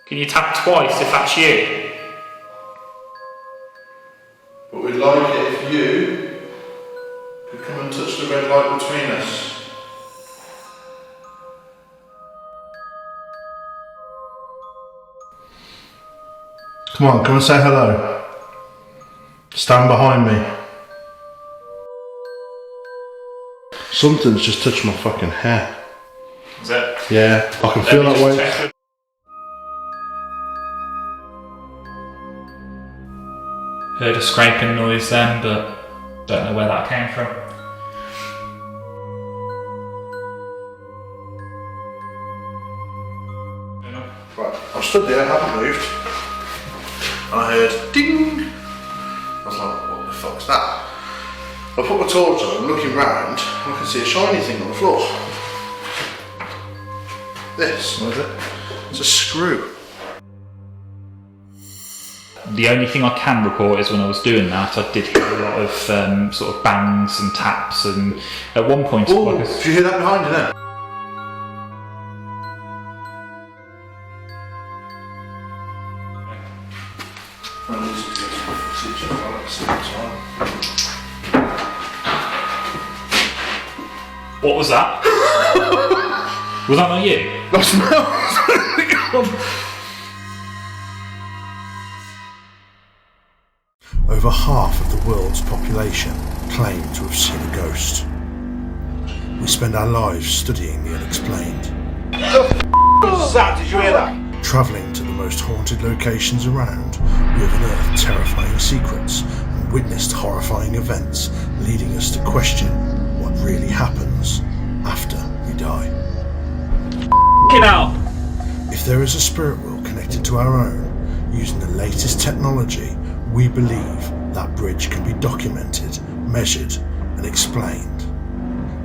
Can you tap twice if that's you? But we'd like it if you could come and touch the red light between us. Come on, come and say hello. Stand behind me. Something's just touched my fucking hair. Is it? Yeah, I can feel that way. Heard a scraping noise then, but don't know where that came from. Right, I stood there, I haven't moved. And I heard ding. I was like, what the fuck's that? I put my torch on, I'm looking round, and I can see a shiny thing on the floor. This. What is it? It's a screw. The only thing I can report is when I was doing that, I did hear a lot of sort of bangs and taps, and at one point... Oh, did you hear that behind you then? What was that? Was that not you? I smell. Over half of the world's population claim to have seen a ghost. We spend our lives studying the unexplained. Did you hear that? Travelling to the most haunted locations around, we have unearthed terrifying secrets and witnessed horrifying events, leading us to question what really happens after we die. Get out! If there is a spirit world connected to our own, using the latest technology, we believe that bridge can be documented, measured, and explained.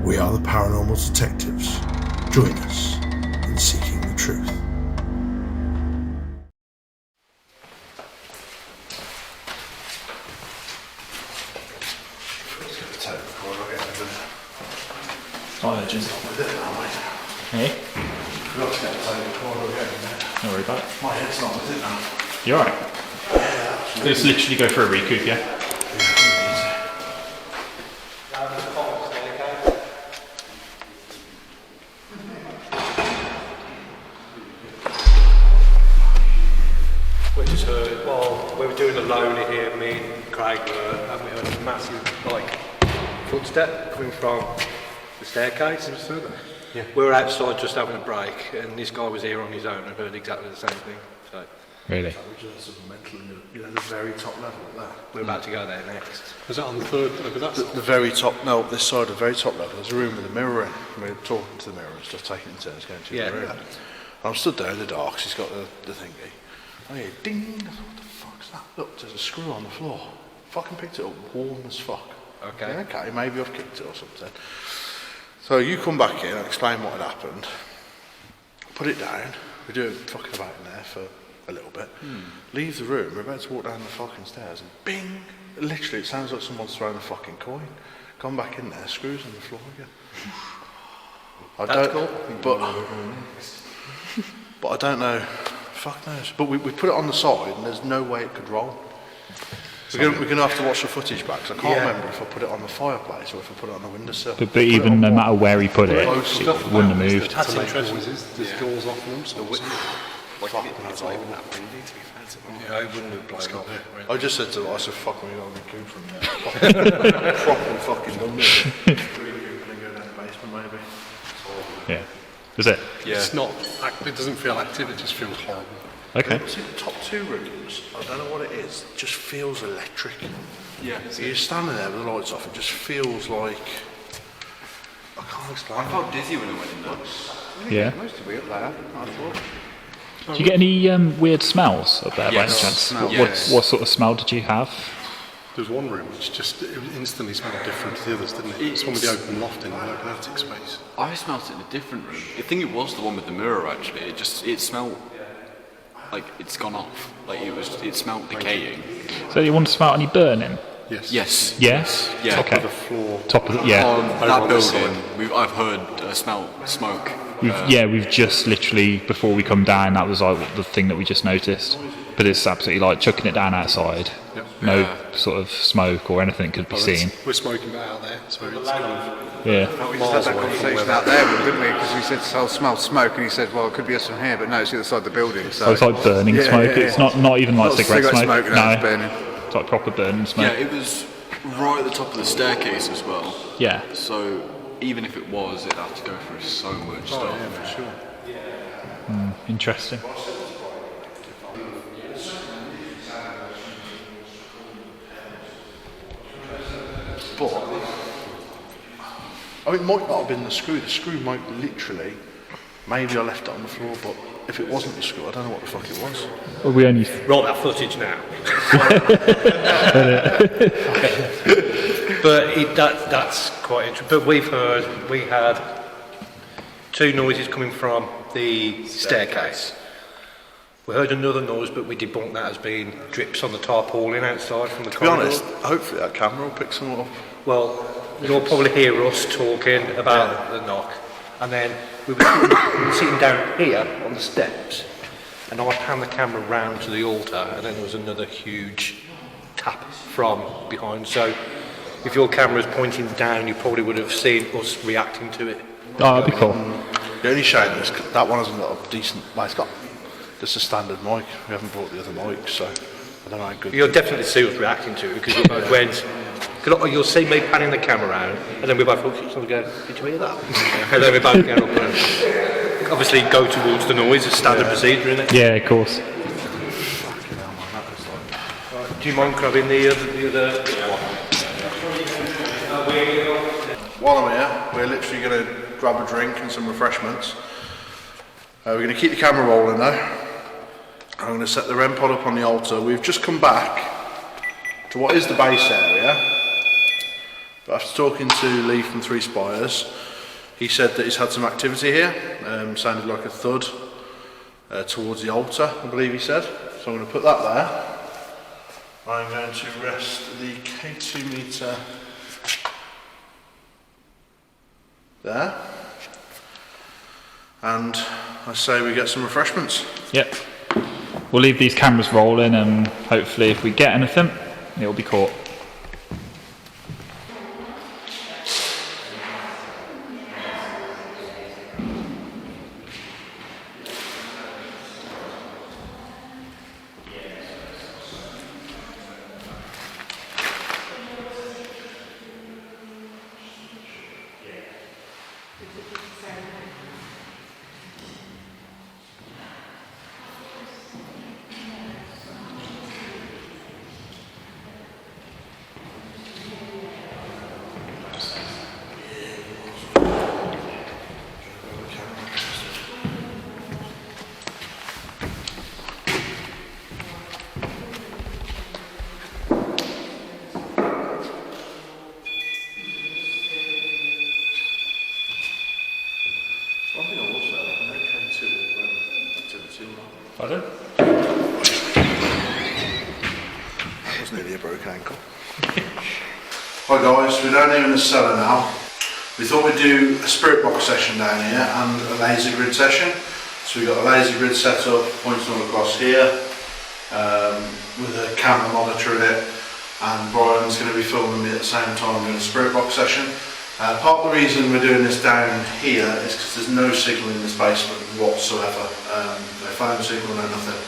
We are the Paranormal Detectives. Join us in seeking the truth. Not urgent. Hey? Forgot to get the tape recorder again. Don't worry about it. My head's not with it now. You alright? Yeah, Let's literally go for a recoup, yeah? We just heard, well, we were doing a loner here, me and Craig were, and we heard a massive, like, footstep coming from the staircase. Yeah. We were outside just having a break, and this guy was here on his own and heard exactly the same thing. So. Really? The very top level there. We're about to go there next. Was that on the third? The very top, no, this side, the very top level, there's a room with a mirror in. We were talking to the mirror and stuff, taking turns going to the room. And I'm stood there in the dark, she's got the thingy. I hear ding, I thought, what the fuck's that? Look, there's a screw on the floor. Fucking picked it up, warm as fuck. Okay. Yeah, okay, maybe I've kicked it or something. So you come back in and explain what had happened. Put it down. We do fucking about in there for a little bit. Leave the room. We're about to walk down the fucking stairs and bing! Literally, it sounds like someone's thrown a fucking coin. Come back in there, screws on the floor again. That's cool. But I don't know. Fuck knows. But we put it on the side and there's no way it could roll. We're going to have to watch the footage back, because I can't remember if I put it on the fireplace or if I put it on the windowsill. But even no matter where he put it, it wouldn't have moved. That's interesting. There's doors off them. So Yeah, I wouldn't have blown up. I just said to her, I said, fuck me, I'll recoup from there. Properly fucking done it. Recoup and go down the basement maybe. Yeah. Is it? Yeah. it's not. It doesn't feel active. It just feels horrible. Okay. See, the top two rooms, I don't know what it is, just feels electric. Yeah. You're standing there with the lights off, it just feels like... I can't explain. I felt dizzy when I went in there. Yeah. Most of it there, I thought. Do you get any weird smells up there by any Yes. chance? Smell, What, yes. what sort of smell did you have? There was one room which just it instantly smelled different to the others, didn't it? It's one with the open loft in the open attic space. I smelt it in a different room. I think it was the one with the mirror actually. It smelled like it's gone off. Like it smelled decaying. So you wouldn't smell any burning? Yes. Yes. Yes. Yeah. Okay. The floor. Top of the, yeah. On Over that on this building, I've heard smell smoke. We've just literally before we come down. That was like the thing that we just noticed. But it's absolutely like chucking it down outside. Yep. No sort of smoke or anything could be seen. We're smoking that out there, so it's kind of Yeah. We just had that conversation out there, didn't we? Because we said, "I smell smoke," and he said, "Well, it could be us from here," but no, it's the other side of the building. So Oh, it's like burning smoke. It's not even like Not cigarette smoke. no, it's burning. It's like proper burning smoke. Yeah, it was right at the top of the staircase as well. Yeah. So even if it was, it'd have to go through so much stuff. yeah, for sure. Interesting. But I mean, it might not have been the screw. The screw might literally. Maybe I left it on the floor, but if it wasn't the screw, I don't know what the fuck it was. Well, we only. Roll that footage now. But that's quite interesting. But we had two noises coming from the staircase. We heard another noise, but we debunked that as being drips on the tarpaulin outside from the To be corridor. honest, hopefully that camera will pick some up. Well, you'll probably hear us talking about the knock, and then we were sitting down here on the steps, and I panned the camera round to the altar, and then there was another huge tap from behind. So, if your camera's pointing down, you probably would have seen us reacting to it. Oh, that'd be cool. The only shame is that one hasn't got a decent. Well, it's got just a standard mic. We haven't brought the other mic, so I don't know how good. You'll definitely see us reacting to it because we both went. Cause you'll see me panning the camera around, and then we both look at each other and go, "Did you hear that?" And then we both get up and obviously go towards the noise. It's standard procedure, isn't it? Yeah, of course. Do you mind grabbing the other? While I'm here, we're literally going to grab a drink and some refreshments. We're going to keep the camera rolling though. I'm going to set the REM pod up on the altar. We've just come back to what is the base area. But after talking to Lee from Three Spires, he said that he's had some activity here. Sounded like a thud towards the altar, I believe he said. So I'm going to put that there. I'm going to rest the K2 meter there. And I say we get some refreshments. Yep. We'll leave these cameras rolling, and hopefully, if we get anything, it'll be caught. Pardon? That was nearly a broken ankle. Hi guys, we're down here in the cellar now. We thought we'd do a spirit box session down here and a laser grid session. So we've got a laser grid set up, pointing all across here, with a camera monitor in it, and Brian's going to be filming me at the same time doing a spirit box session. Part of the reason we're doing this down here is because there's no signal in this basement whatsoever. No phone signal, no nothing.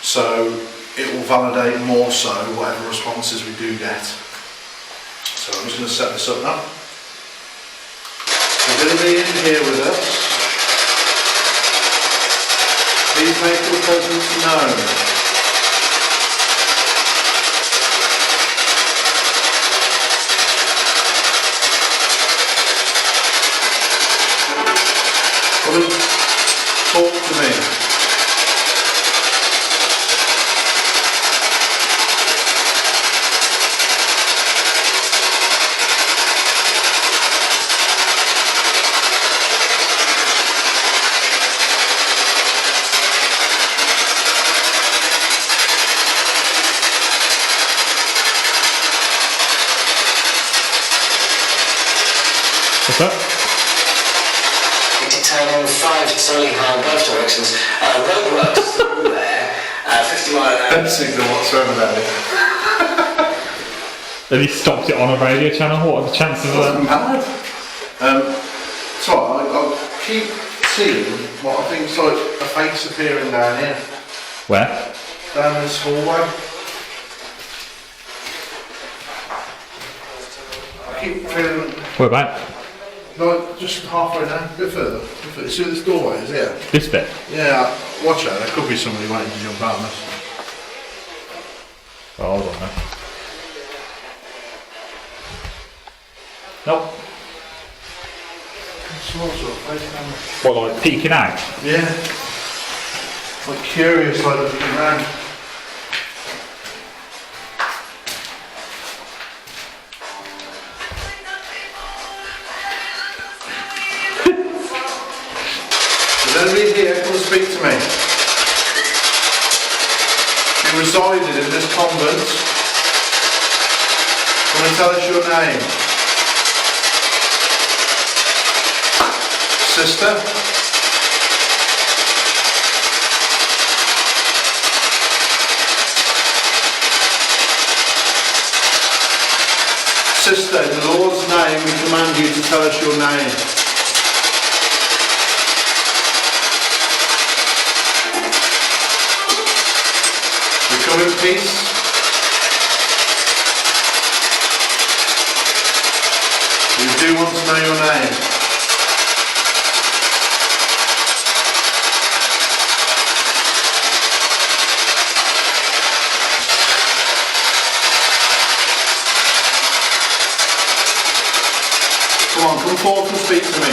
So it will validate more so whatever responses we do get. So I'm just going to set this up now. We're going to be in here with us. Please make your presence known. Talk to me. turn on 5 Sterling Hard both directions. Roadworks through there, 50 mile an hour. No signal whatsoever there. Have you stopped it on a radio channel? What are the chances of that? Mad. So I keep seeing what I think's like a face appearing down here. Where? Down this hallway. I keep feeling Where about? like just halfway down, a bit further. See where this doorway is, yeah? This bit? Yeah, watch out, there could be somebody waiting to jump out on us. Oh, hold on then. Nope. What, like peeking out? Yeah. Like curious, like looking around. Is anybody here come and speak to me? You resided in this convent. Come and tell us your name. Sister? Sister, in the Lord's name, we command you to tell us your name. We come in peace. We do want to know your name. Come on, come forward and speak to me.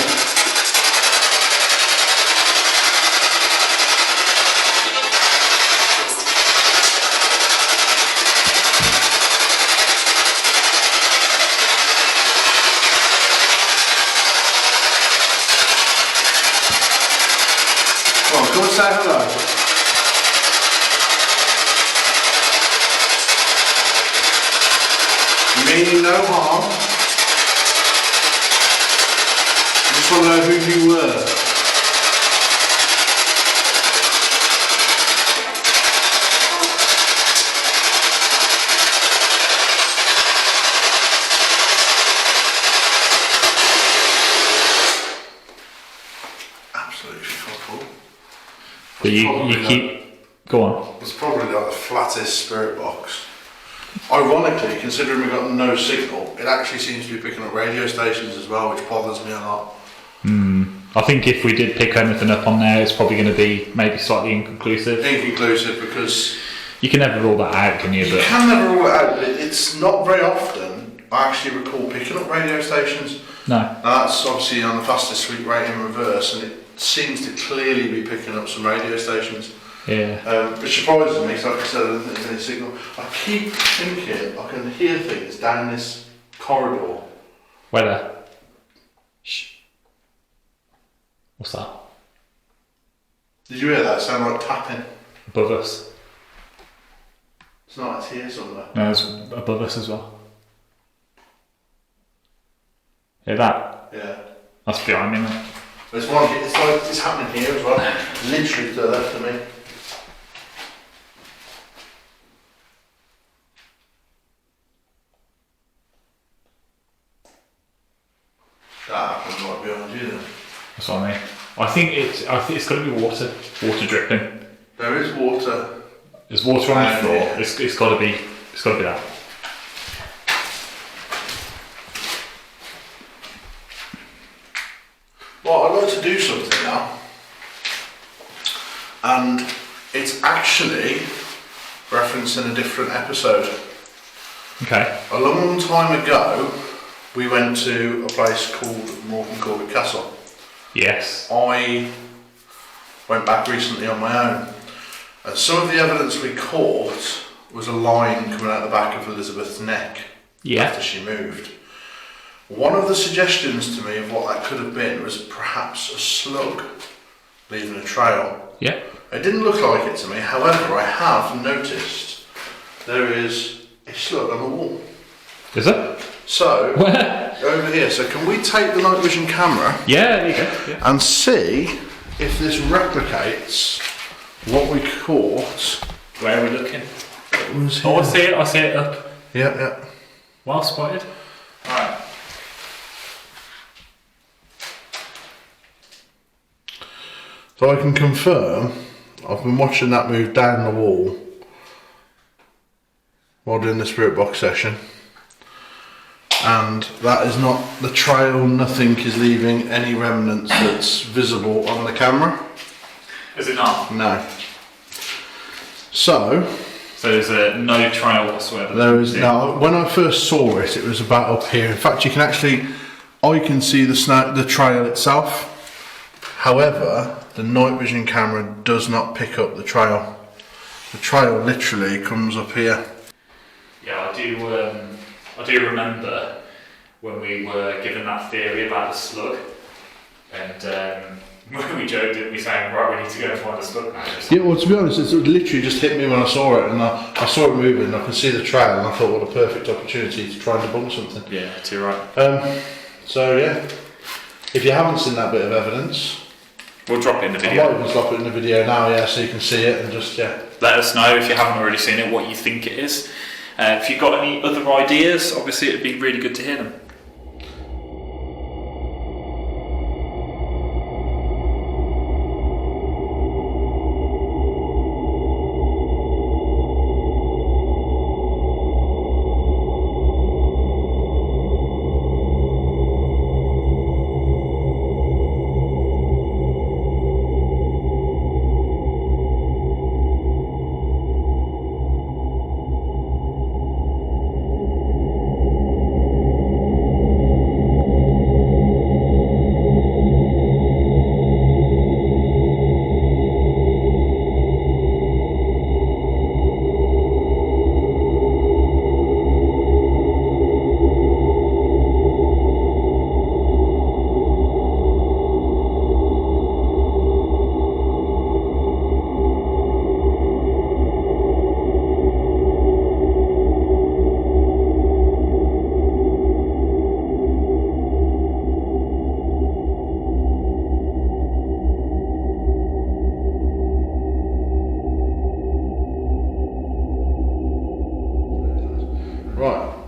Come on, come and say hello. Meaning no harm. I just want to know who you were. Absolutely fuck all. But you keep... Go on. It's probably like the flattest spirit box. Ironically, considering we got no signal, it actually seems to be picking up radio stations as well, which bothers me a lot. I think if we did pick anything up on there, it's probably going to be maybe slightly inconclusive. Inconclusive because You can never rule that out, can you? you can never rule it out, but it's not very often I actually recall picking up radio stations. No. Now that's obviously on the fastest sweep rate in reverse, and it seems to clearly be picking up some radio stations. Yeah. Which surprises me, so like I said, I don't think there's any signal. I keep thinking I can hear things down this corridor. Whether. Shh. What's that? Did you hear that? It sounded like tapping. Above us. It's not, it's here somewhere. No, it's above us as well. Hear that? Yeah. That's behind me now. There's one, it's like it's happening here as well. Literally to the left of me. That happened right behind you then. That's what I mean. I think it's got to be water dripping. There is water. There's water on the floor. Yeah. It's got to be that. Well, I'd like to do something now. And it's actually referencing a different episode. Okay. A long time ago, we went to a place called Morgan Corbett Castle. Yes. I went back recently on my own, and some of the evidence we caught was a line coming out the back of Elizabeth's neck after she moved. One of the suggestions to me of what that could have been was perhaps a slug leaving a trail. Yeah. It didn't look like it to me, however I have noticed there is a slug on the wall. Is it? So, Where? over here. So can we take the night vision camera? Yeah, there you go. Yeah. And see if this replicates what we caught. Where are we looking? Was Oh, here. I see it up. Yeah. Well spotted. Alright. So I can confirm, I've been watching that move down the wall while doing the spirit box session, and that is not the trail. Nothing is leaving any remnants that's visible on the camera. Is it not? No. So there's no trail whatsoever. there is now. When I first saw it, it was about up here. In fact, you can actually, I can see the trail itself. However, the night vision camera does not pick up the trail. The trail literally comes up here. Yeah, I do remember when we were given that theory about the slug, and when we joked, didn't we, saying, right, we need to go and find a slug now. Yeah, well, to be honest, it literally just hit me when I saw it, and I saw it moving, and I could see the trail, and I thought, what a perfect opportunity to try and debunk something. Yeah, too right. So yeah, if you haven't seen that bit of evidence, We'll drop it in the I video. might even drop it in the video now, yeah, so you can see it and just, yeah. Let us know if you haven't already seen it, what you think it is. If you've got any other ideas, obviously it'd be really good to hear them.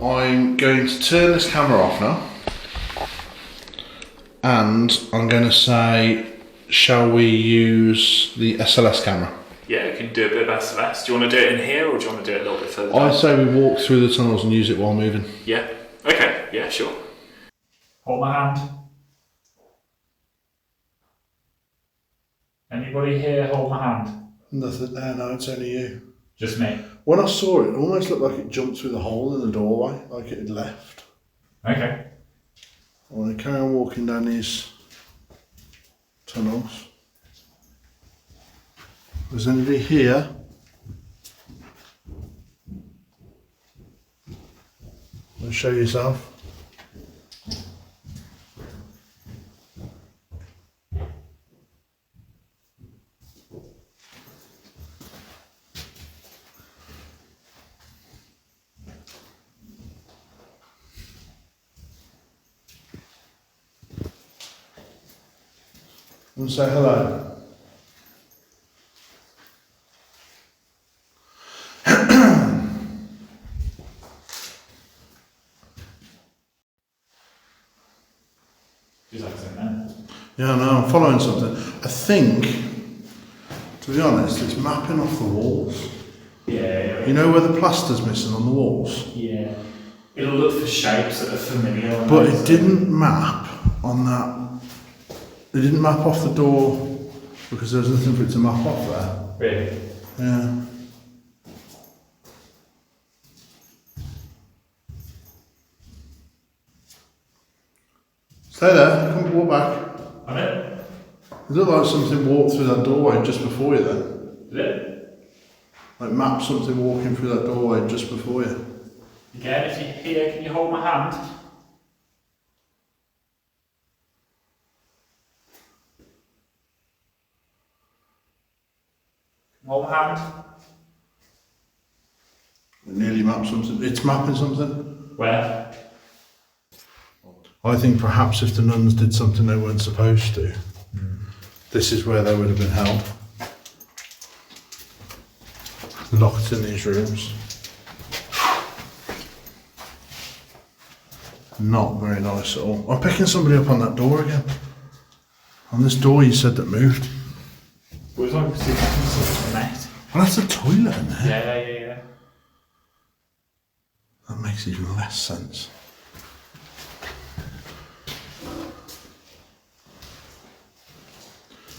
I'm going to turn this camera off now, and I'm going to say, shall we use the SLS camera? Yeah, you can do a bit of SLS. Do you want to do it in here, or do you want to do it a little bit further I down? say we walk through the tunnels and use it while moving. Yeah? Okay, yeah, sure. Hold my hand. Anybody here hold my hand? Nothing there, no, it's only you. Just me? When I saw it, it almost looked like it jumped through the hole in the doorway, like it had left. Okay. I want to carry on walking down these tunnels. Is anybody here? Want to show yourself? And say hello. She's like saying that. Yeah, no, I'm following something. I think, to be honest, it's mapping off the walls. Yeah. You know where the plaster's missing on the walls? Yeah. It'll look for shapes that are familiar. But it didn't map on that. It didn't map off the door because there was nothing for it to map off there. Really? Yeah. Stay there, come walk back. I'm in. It looked like something walked through that doorway just before you then. Did it? Like map something walking through that doorway just before you. Again, if you're here, can you hold my hand? Hold my hand. It nearly mapped something. It's mapping something. Where? I think perhaps if the nuns did something they weren't supposed to, this is where they would have been held. Locked in these rooms. Not very nice at all. I'm picking somebody up on that door again. On this door you said that moved. It was like something met. Well, that's a toilet in there. Yeah. That makes even less sense.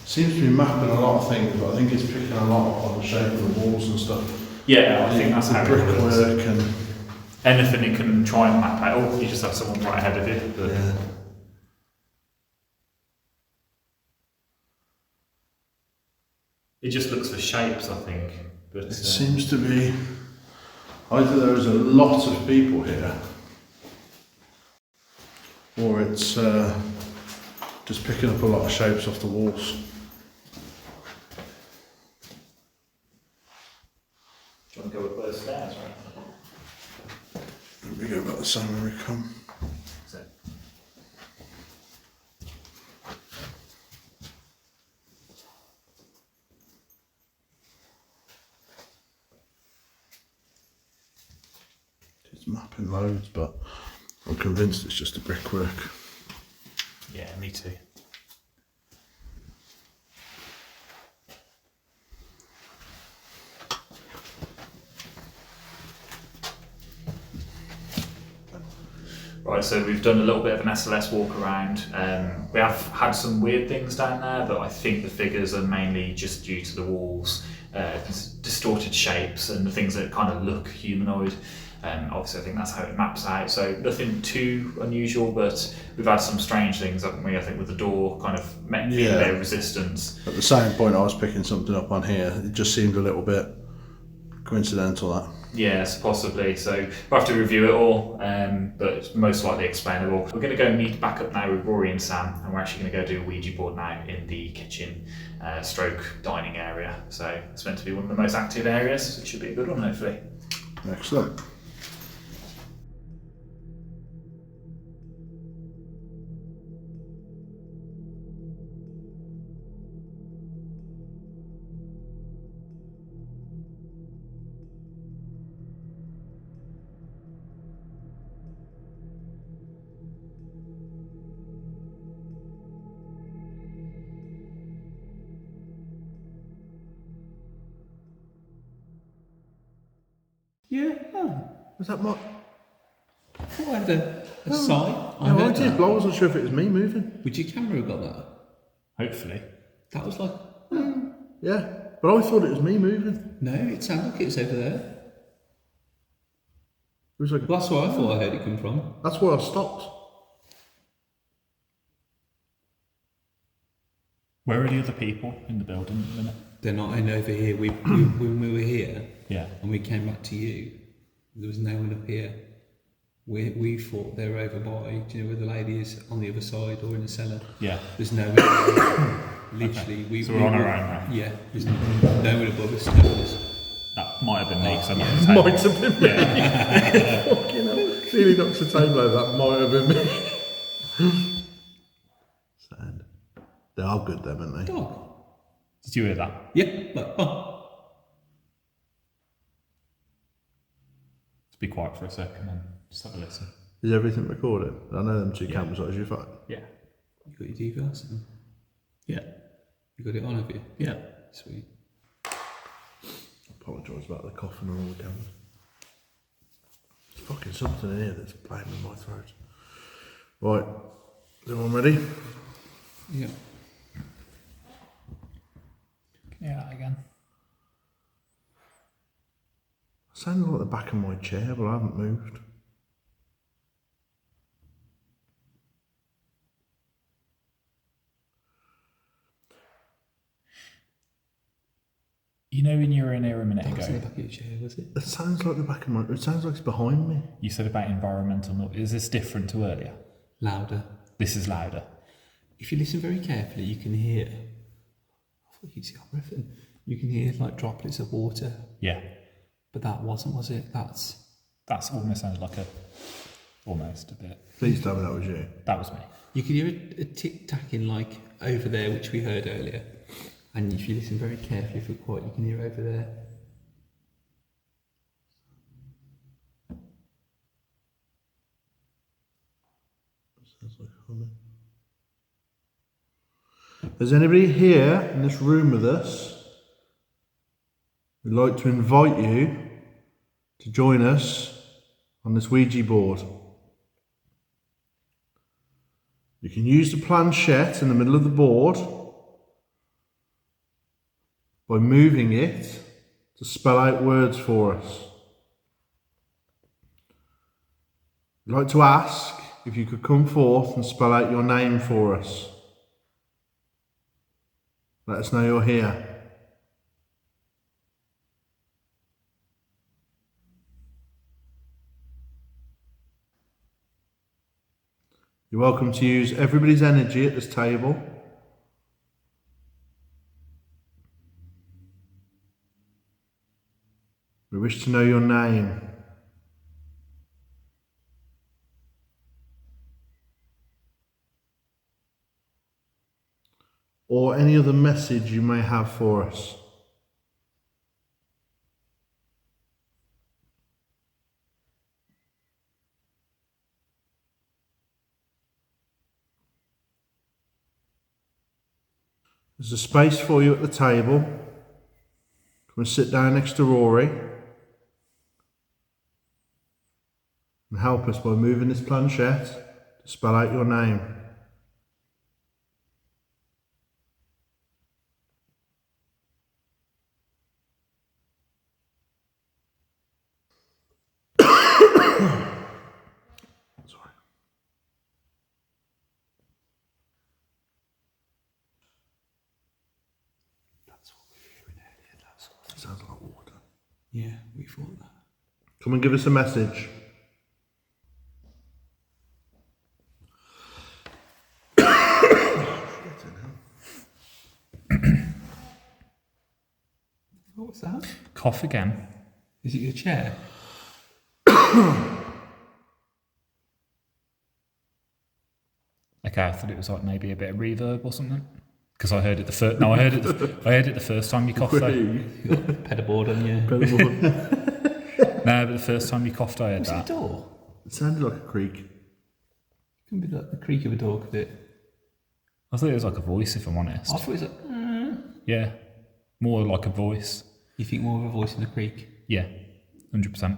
Seems to be mapping a lot of things, but I think it's picking a lot up on the shape of the walls and stuff. Yeah, I think that's how it works. Brickwork and... Anything you can try and map out. Oh, you just have someone right ahead of you. But Yeah. it just looks for shapes, I think. But It seems to be either there is a lot of people here, or it's just picking up a lot of shapes off the walls. do you want to go up those stairs, right? We go about the same when we come. So, It's mapping loads, but I'm convinced it's just the brickwork. yeah, me too. Right, so we've done a little bit of an SLS walk around. We have had some weird things down there, but I think the figures are mainly just due to the walls, distorted shapes and the things that kind of look humanoid. Obviously I think that's how it maps out, so nothing too unusual, but we've had some strange things, haven't we? I think with the door kind of met their resistance. At the same point I was picking something up on here, it just seemed a little bit coincidental, that. Yes, possibly. So we'll have to review it all, but it's most likely explainable. We're going to go meet back up now with Rory and Sam, and we're actually going to go do a Ouija board now in the kitchen stroke dining area. So it's meant to be one of the most active areas, so it should be a good one, hopefully. Excellent. Yeah, Was that my... I thought I had a sign. I No, I heard did, that. but I wasn't sure if it was me moving. Would your camera have got that? Hopefully. That was like, Yeah, but I thought it was me moving. no, it sounded like it was over there. It was like... Well, that's where I thought I heard it come from. That's where I stopped. Where are the other people in the building at the minute? They're not in over here. When we were here Yeah. and we came back to you, there was no one up here. We thought they were over by, do you know where the lady is on the other side or in the cellar? Yeah. There's no one. Literally, So we're on our own now? Yeah, there's no one above us. No one is. That might have been me, because I'm at the table. Might have been me. Fucking hell. Nearly knocks the table over, that might have been me. Sad. They are good them, aren't they? Dog. Did you hear that? Yeah, but Just be quiet for a second and just have a listen. Is everything recorded? I know them two cameras are your phone. Yeah. you got your DVR on? Yeah. You got it on, have you? Yeah. Sweet. Apologise about the coughing on all the cameras. There's fucking something in here that's playing in my throat. Right, is everyone ready? Yeah. Yeah, again. Sounds like the back of my chair, but I haven't moved. You know when you were in here a minute That was in the ago, back of your chair, was it? It sounds like the back of my... It sounds like it's behind me. you said about environmental noise. Is this different to earlier? Louder. This is louder. If you listen very carefully, you can hear. I thought you'd see everything. You can hear like droplets of water, Yeah. but that wasn't, was it? That's almost sounded like a Almost a bit. Please tell me that was you. That was me. You could hear a tick-tacking like over there, which we heard earlier. And if you listen very carefully for quiet, you can hear over there. Sounds like humming. There's anybody here in this room with us? We'd like to invite you to join us on this Ouija board. You can use the planchette in the middle of the board by moving it to spell out words for us. We'd like to ask if you could come forth and spell out your name for us. Let us know you're here. You're welcome to use everybody's energy at this table. We wish to know your name. Or any other message you may have for us. There's a space for you at the table. Come and sit down next to Rory. And help us by moving this planchette to spell out your name. Sorry. That's what we're hearing earlier. That sounds like water. Yeah, we thought that. Come and give us a message. What was that? Cough again. Is it your chair? Okay, I thought it was like maybe a bit of reverb or something. Because I heard it the first. No, I heard it the first time you coughed. Though. You got a pedalboard on you. No, but the first time you coughed, I heard Was it a that. door? It sounded like a creak. It can be like the creak of a door, could it? I thought it was like a voice, if I'm honest. I thought it was like... Yeah, more like a voice. You think more of a voice in the creak? Yeah, 100%.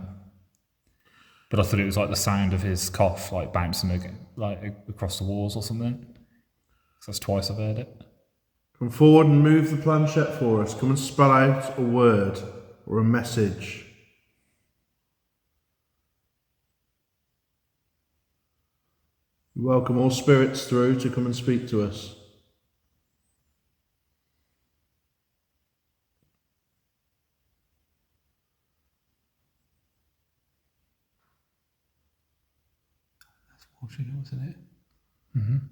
But I thought it was like the sound of his cough, like bouncing like across the walls or something. So that's twice I've heard it. Come forward and move the planchette for us. Come and spell out a word or a message. We welcome all spirits through to come and speak to us. That's watching, wasn't it?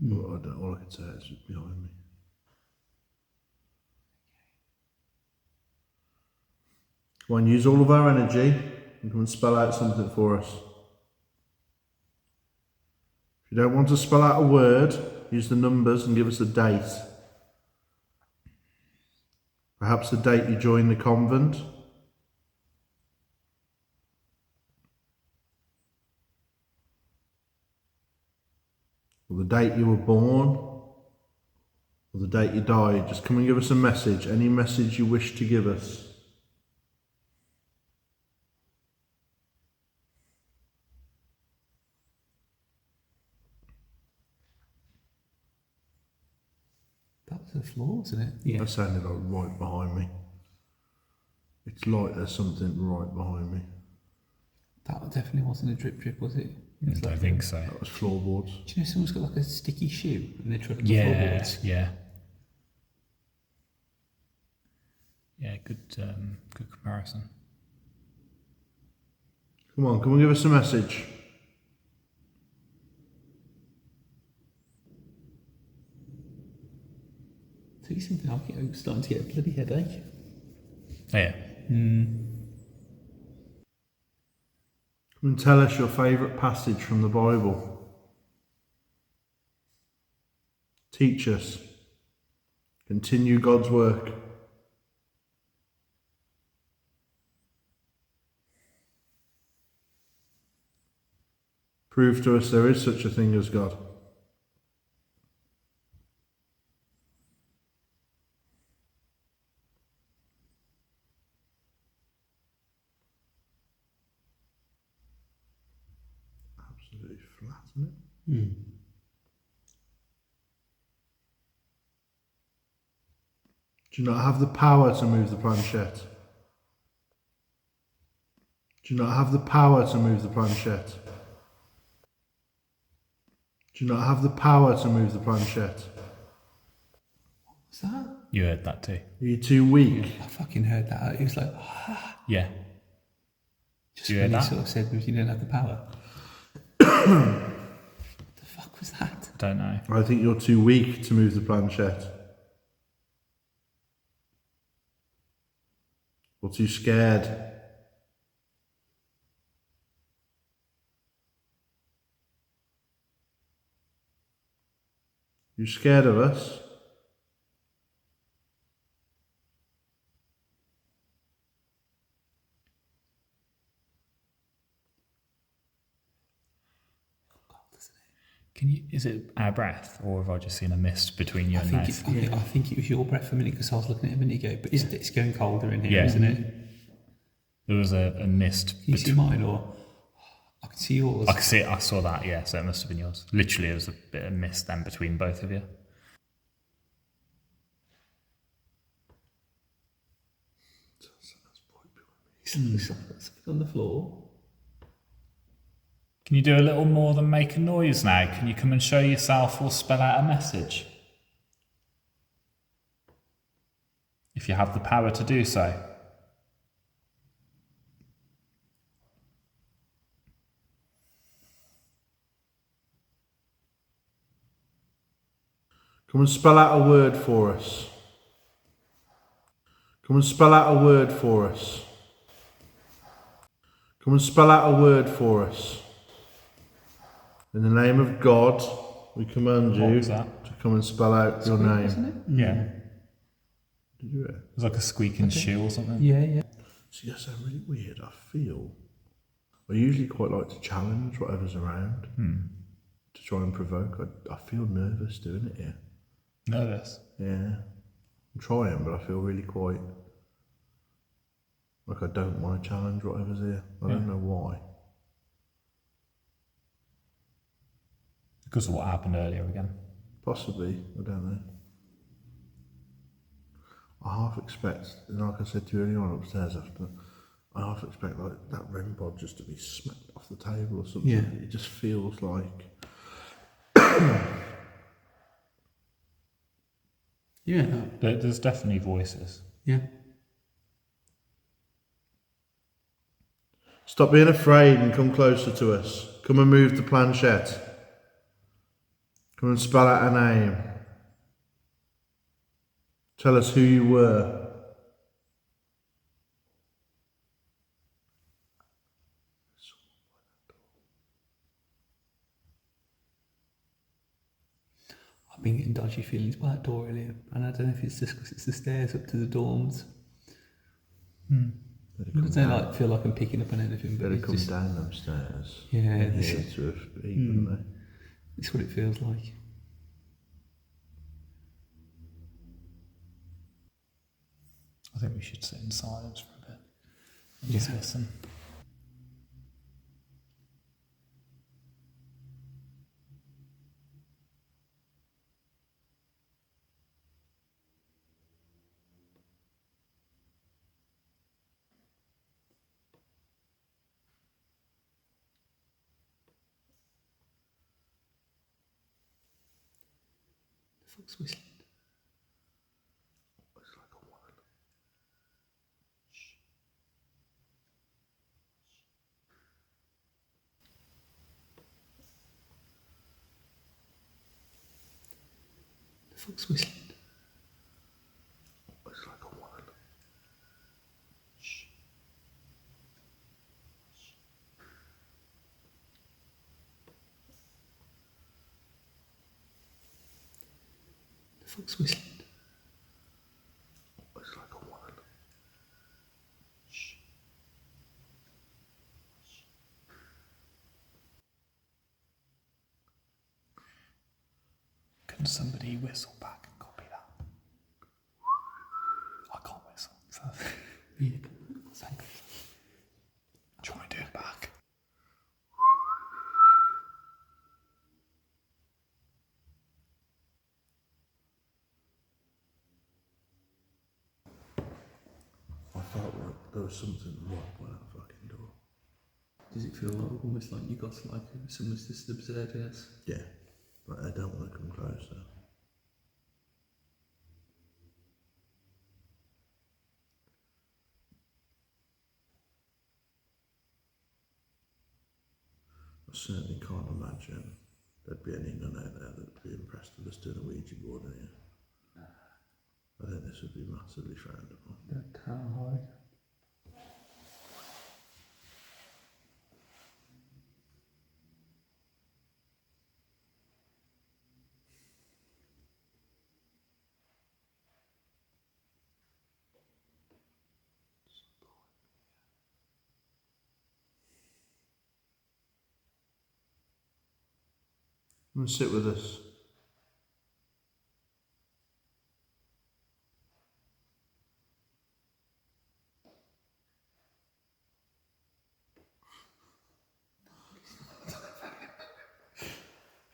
Well, I don't, all I can say is it's behind me. Come on, use all of our energy and come and spell out something for us. If you don't want to spell out a word, use the numbers and give us a date. Perhaps the date you joined the convent. Or the date you were born. Or the date you died. Just come and give us a message. Any message you wish to give us. That was the floor, wasn't it? Yeah. That sounded like right behind me. It's like there's something right behind me. That definitely wasn't a drip, was it? I don't think so. That was floorboards. Do you know someone's got like a sticky shoe and they're tripping the Yeah, floorboards? yeah. Yeah, good comparison. Come on, come and give us a message. Tell you something, I'm starting to get a bloody headache. Oh, yeah. Come and tell us your favourite passage from the Bible. Teach us. Continue God's work. Prove to us there is such a thing as God. Absolutely flat, isn't it? Do you not have the power to move the planchette? Do you not have the power to move the planchette? Do you not have the power to move the planchette? What's that? You heard that too. Are you too weak? I fucking heard that. It was like, Yeah. just You when heard he that? sort of said you don't have the power. What the fuck was that? I don't know. I think you're too weak to move the planchette. Or too scared. You scared of us? Can you? Is it our breath, or have I just seen a mist between you I and think, Nate? I think it was your breath for a minute because I was looking at it a minute ago, but it's going colder in here, Yeah. isn't it? There was a mist. Can you see mine, or I can see yours? I could see it. I saw that. Yeah, so it must have been yours. Literally, there was a bit of mist then between both of you. Something on the floor. Can you do a little more than make a noise now? Can you come and show yourself or spell out a message? If you have the power to do so. Come and spell out a word for us. Come and spell out a word for us. Come and spell out a word for us. In the name of God, we command What you was that? to come and spell out your name. Isn't it? Yeah. Did you hear? It was like a squeaking shoe or something. Yeah, yeah. See, that's really weird. I usually quite like to challenge whatever's around to try and provoke. I feel nervous doing it here. Nervous. Yeah, I'm trying, but I feel really quite like I don't want to challenge whatever's here. I don't know why. Because of what happened earlier again. Possibly, I don't know. I half expect, like I said to you earlier on upstairs after, I half expect like that REM pod just to be smacked off the table or something. Yeah. It just feels like. Yeah, There's definitely voices. yeah. Stop being afraid and come closer to us. Come and move the planchette. Come and spell out a name. Tell us who you were. I've been getting dodgy feelings by that door earlier, and I don't know if it's just because it's the stairs up to the dorms. I don't feel like I'm picking up on anything, but Better it's come just, down them stairs. Yeah, In this here is- to have eaten, wouldn't it's what it feels like. I think we should sit in silence for a bit and just listen. The fuck's whistling? The fuck's whistling? It's like a woman. fuck's whistling? It's like a woman. Can somebody whistle back and copy that? I can't whistle. So yeah, thanks. Try and do it back. I felt like there was something wrong with that fucking door. Does it feel like, almost like you got like someone's just observed us? Yeah, but I don't want to come closer. I certainly can't imagine there'd be any nun out there that'd be impressed with us doing a Ouija board in here. I think this would be massively frowned upon. That can't hide. Come and sit with us.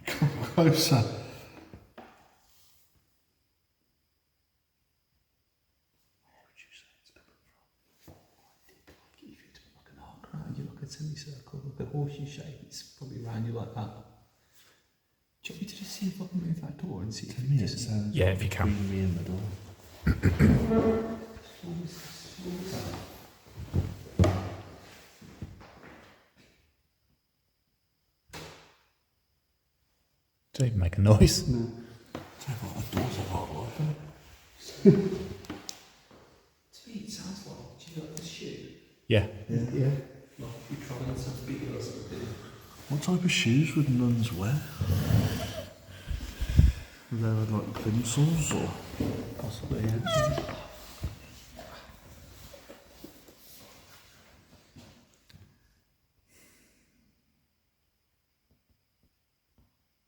Come closer. You look at a semicircle, look at horseshoe shape, it's probably around you like that. Do you want me to just see if I can move that door and see if it just sounds? Yeah, if you can. Me in the door. Don't even make a noise. Tell you what, the door's a lot open. To me, it sounds like, do you like the shoe? Yeah. Yeah. Like you're trying something bigger or something. What type of shoes would nuns wear? Would they wear like plimsolls or? Possibly, yeah.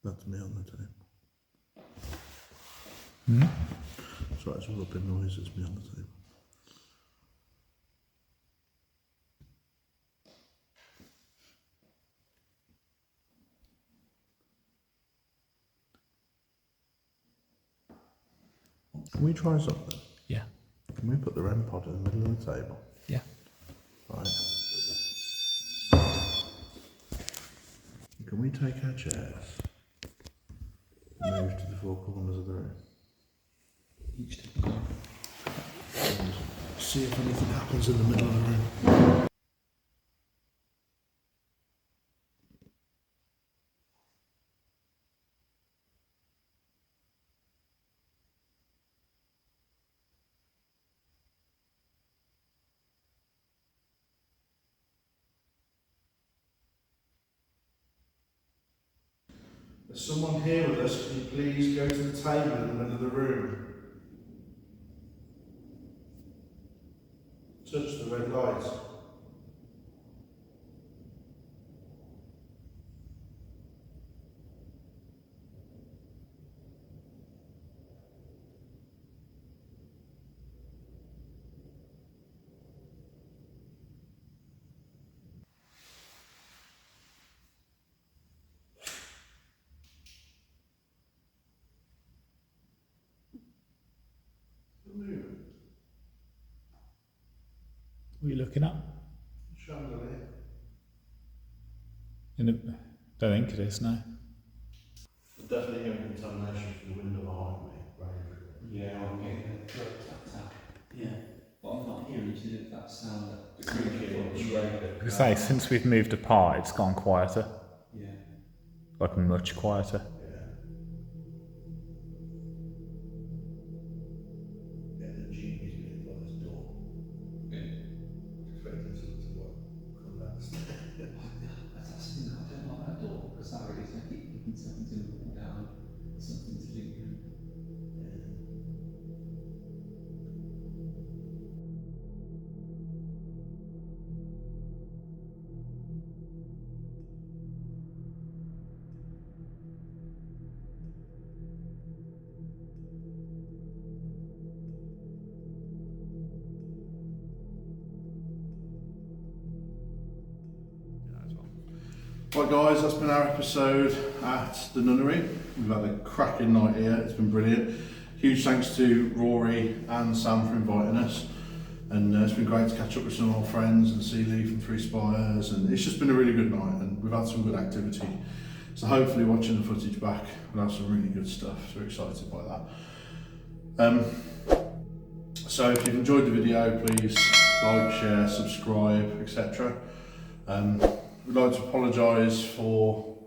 That's me on the table. Hmm? So it's all up in noise, it's me on the table. Can we try something? Yeah. Can we put the REM pod in the middle of the table? Yeah. Right. Can we take our chairs and move to the four corners of the room? Each time. And see if anything happens in the middle of the room. There's someone here with us. Can you please go to the table in the middle of the room? Touch the red light. What are you looking at? Chandelier. Don't think it is, no. Definitely hearing contamination from the window behind me. Yeah, I'm getting a tap tap. Yeah. But I'm not hearing that sound. The creaking or the scraping. I say, since we've moved apart, it's gone quieter. Yeah. Like much quieter. Yeah, the genie's been by this door. Expecting something to what? Come down the stairs. That's asking that I don't like that door because that really is I keep thinking something's going to walk down, something's leaving. Yeah. Right guys, that's been our episode at the Nunnery. We've had a cracking night here, it's been brilliant. Huge thanks to Rory and Sam for inviting us. And it's been great to catch up with some old friends and see Lee from Three Spires, and it's just been a really good night and we've had some good activity. So hopefully watching the footage back we'll have some really good stuff, so we're excited by that. So if you've enjoyed the video, please like, share, subscribe, etc. We'd like to apologise for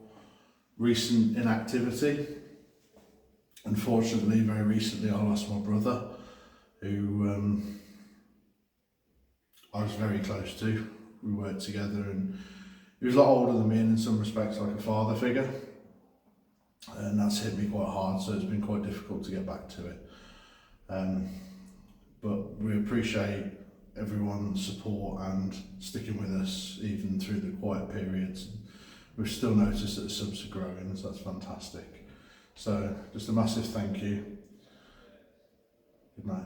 recent inactivity. Unfortunately, very recently I lost my brother, who I was very close to. We worked together and he was a lot older than me and in some respects like a father figure. And that's hit me quite hard, so it's been quite difficult to get back to it. But we appreciate everyone's support and sticking with us even through the quiet periods. We've still noticed that the subs are growing, so that's fantastic. So just a massive thank you. Good night.